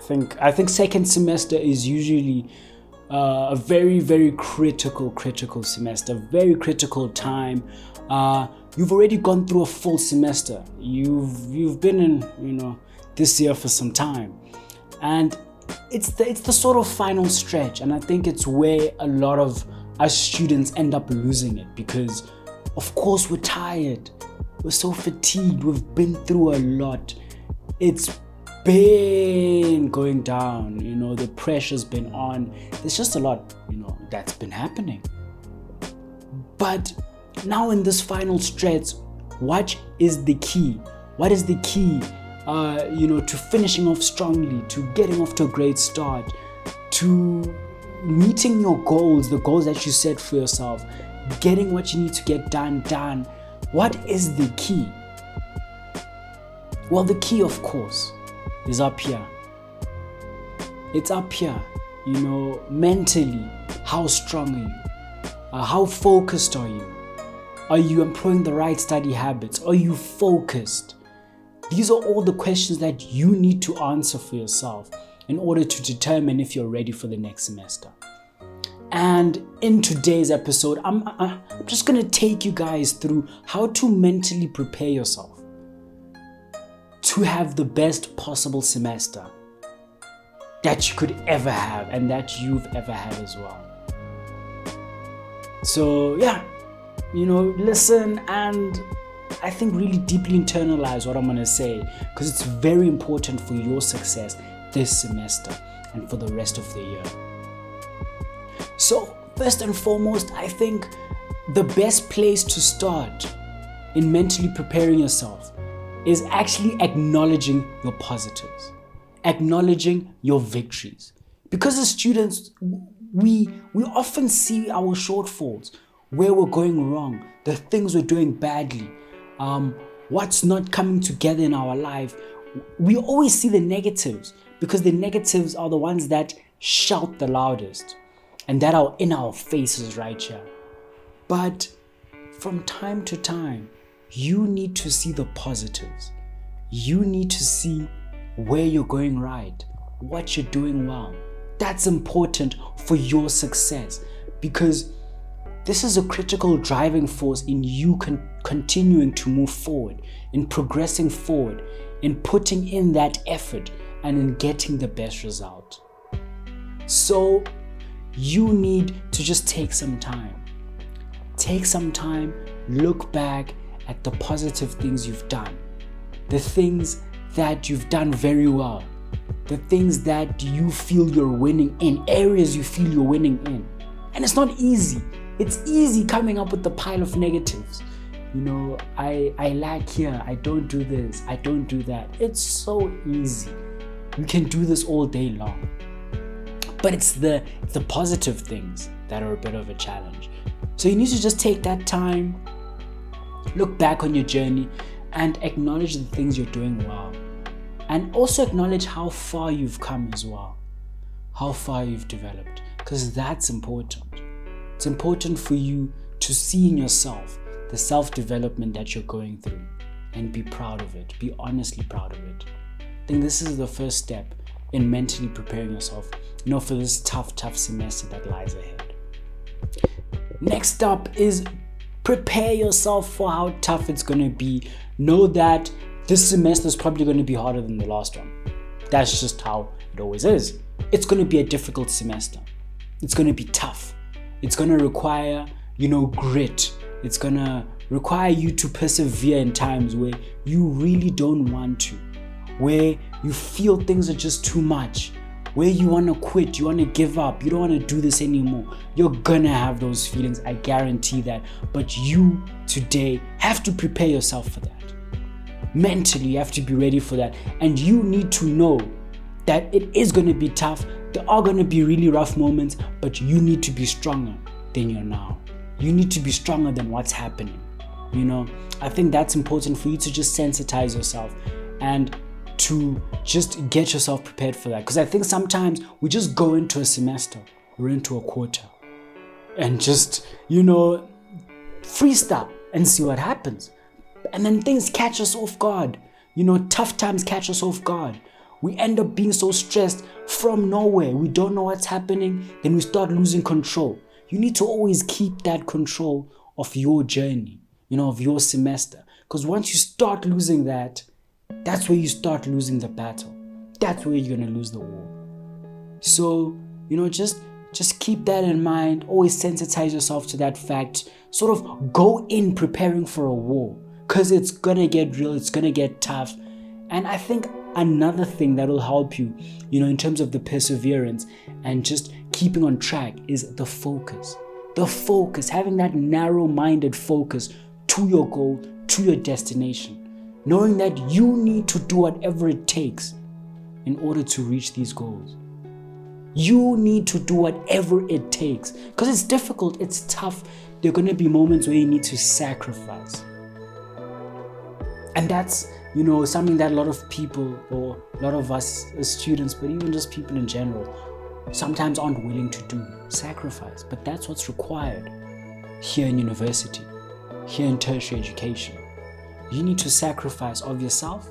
I think second semester is usually a very, very critical semester, very critical time. You've already gone through a full semester. You've been in this year for some time, and it's the sort of final stretch, and I think it's where a lot of us students end up losing it, because of course we're tired, we're so fatigued, we've been through a lot. It's been going down, the pressure's been on. There's just a lot, that's been happening. But now in this final stretch, what is the key? What is the key, to finishing off strongly, to getting off to a great start, to meeting your goals, the goals that you set for yourself, getting what you need to get done? What is the key? Well, the key, of course, is up here. It's up here, mentally. How strong are you? How focused are you? Are you employing the right study habits? Are you focused? These are all the questions that you need to answer for yourself in order to determine if you're ready for the next semester. And in today's episode, I'm just going to take you guys through how to mentally prepare yourself to have the best possible semester that you could ever have and that you've ever had as well. So yeah, listen and I think really deeply internalize what I'm going to say, because it's very important for your success this semester and for the rest of the year. So first and foremost, I think the best place to start in mentally preparing yourself is actually acknowledging your positives, acknowledging your victories. Because as students, we often see our shortfalls, where we're going wrong, the things we're doing badly, what's not coming together in our life. We always see the negatives, because the negatives are the ones that shout the loudest and that are in our faces right here. But from time to time, you need to see the positives. You need to see where you're going right, what you're doing well. That's important for your success, because this is a critical driving force in you continuing to move forward, in progressing forward, in putting in that effort and in getting the best result. So you need to just take some time. Take some time, look back at the positive things you've done, the things that you've done very well, the things that you feel you're winning in, areas you feel you're winning in. And it's not easy. It's easy coming up with the pile of negatives. I lack here, I don't do this, I don't do that. It's so easy. You can do this all day long. But it's the positive things that are a bit of a challenge. So you need to just take that time, look back on your journey and acknowledge the things you're doing well. And also acknowledge how far you've come as well, how far you've developed, because that's important. It's important for you to see in yourself the self-development that you're going through and be proud of it, be honestly proud of it. I think this is the first step in mentally preparing yourself, for this tough semester that lies ahead. Next up is prepare yourself for how tough it's going to be. Know that this semester is probably going to be harder than the last one. That's just how it always is. It's going to be a difficult semester. It's going to be tough. It's going to require, grit. It's going to require you to persevere in times where you really don't want to, where you feel things are just too much, where you want to quit, you want to give up, you don't want to do this anymore. You're going to have those feelings, I guarantee that. But you today have to prepare yourself for that. Mentally, you have to be ready for that. And you need to know that it is going to be tough. There are going to be really rough moments, but you need to be stronger than you're now. You need to be stronger than what's happening. I think that's important for you to just sensitize yourself and to just get yourself prepared for that. Because I think sometimes we just go into a semester or into a quarter and just, freestyle and see what happens. And then things catch us off guard. Tough times catch us off guard. We end up being so stressed from nowhere. We don't know what's happening. Then we start losing control. You need to always keep that control of your journey, of your semester. Because once you start losing that, that's where you start losing the battle. That's where you're going to lose the war. So, just keep that in mind. Always sensitize yourself to that fact. Sort of go in preparing for a war. Because it's going to get real. It's going to get tough. And I think another thing that will help you, in terms of the perseverance and just keeping on track is the focus. The focus, having that narrow-minded focus to your goal, to your destination. Knowing that you need to do whatever it takes in order to reach these goals. You need to do whatever it takes. Because it's difficult, it's tough. There are going to be moments where you need to sacrifice. And that's, something that a lot of people, or a lot of us as students, but even just people in general, sometimes aren't willing to do. Sacrifice. But that's what's required here in university, here in tertiary education. You need to sacrifice of yourself,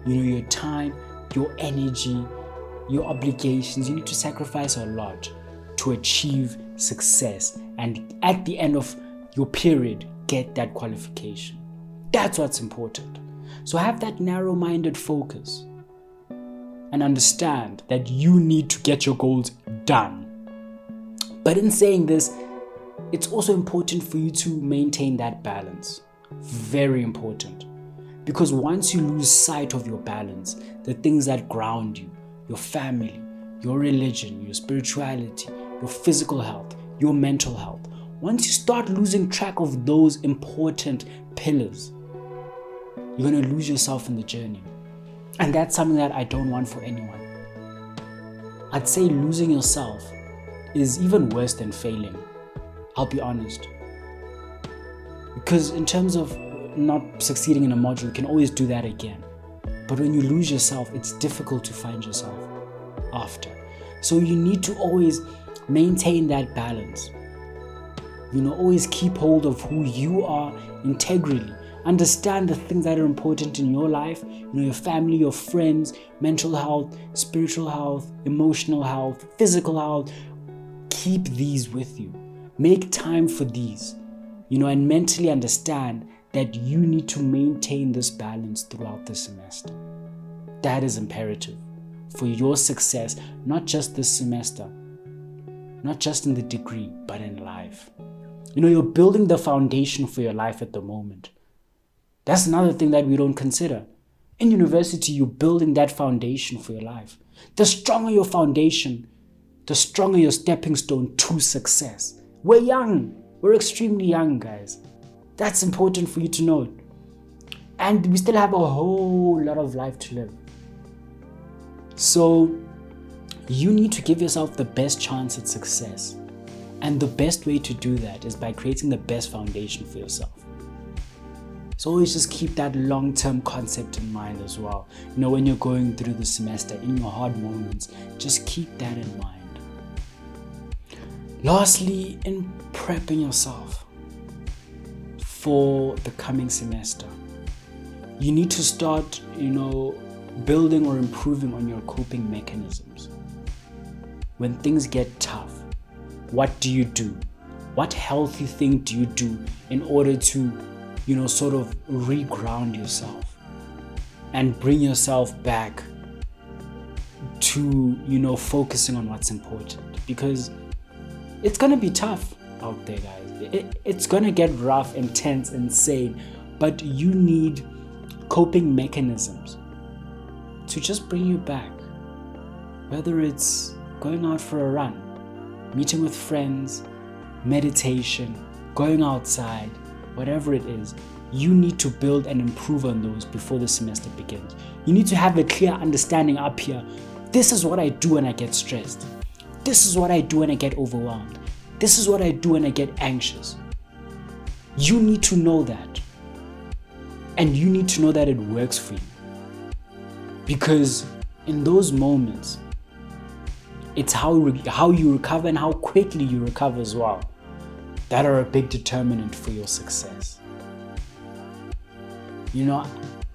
your time, your energy, your obligations. You need to sacrifice a lot to achieve success, and at the end of your period, get that qualification. That's what's important. So have that narrow-minded focus and understand that you need to get your goals done. But in saying this, it's also important for you to maintain that balance. Very important. Because once you lose sight of your balance, the things that ground you, your family, your religion, your spirituality, your physical health, your mental health, once you start losing track of those important pillars, you're going to lose yourself in the journey. And that's something that I don't want for anyone. I'd say losing yourself is even worse than failing. I'll be honest. Because in terms of not succeeding in a module, you can always do that again. But when you lose yourself, it's difficult to find yourself after. So you need to always maintain that balance. Always keep hold of who you are integrally. Understand the things that are important in your life, your family, your friends, mental health, spiritual health, emotional health, physical health. Keep these with you. Make time for these, and mentally understand that you need to maintain this balance throughout the semester. That is imperative for your success, not just this semester, not just in the degree, but in life. You're building the foundation for your life at the moment. That's another thing that we don't consider. In university, you're building that foundation for your life. The stronger your foundation, the stronger your stepping stone to success. We're young. We're extremely young, guys. That's important for you to know. And we still have a whole lot of life to live. So you need to give yourself the best chance at success. And the best way to do that is by creating the best foundation for yourself. So always just keep that long-term concept in mind as well. When you're going through the semester, in your hard moments, just keep that in mind. Lastly, in prepping yourself for the coming semester, you need to start, building or improving on your coping mechanisms. When things get tough, what do you do? What healthy thing do you do in order to sort of reground yourself and bring yourself back to, focusing on what's important? Because it's going to be tough out there, guys. It's going to get rough, intense, insane, but you need coping mechanisms to just bring you back. Whether it's going out for a run, meeting with friends, meditation, going outside, whatever it is, you need to build and improve on those before the semester begins. You need to have a clear understanding up here. This is what I do when I get stressed. This is what I do when I get overwhelmed. This is what I do when I get anxious. You need to know that. And you need to know that it works for you. Because in those moments, it's how you recover and how quickly you recover as well that are a big determinant for your success.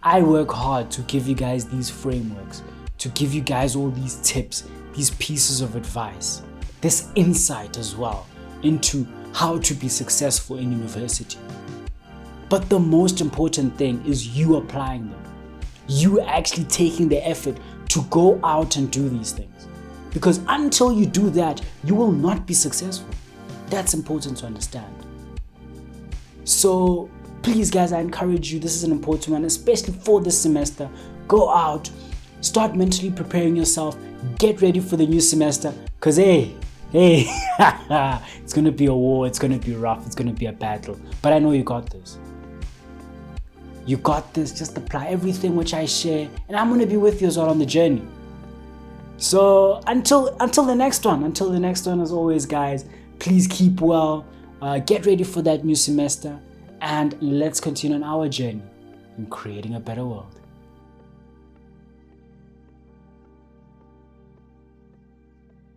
I work hard to give you guys these frameworks to give you guys all these tips, these pieces of advice, this insight as well into how to be successful in university. But the most important thing is you applying them. You actually taking the effort to go out and do these things. Because until you do that, you will not be successful. That's important to understand. So please guys, I encourage you, this is an important one, especially for this semester. Go out, start mentally preparing yourself, get ready for the new semester, because hey, it's going to be a war, it's going to be rough, it's going to be a battle. But I know you got this. You got this. Just apply everything which I share, and I'm going to be with you as well on the journey. So until the next one, as always guys, please keep well, get ready for that new semester, and let's continue on our journey in creating a better world.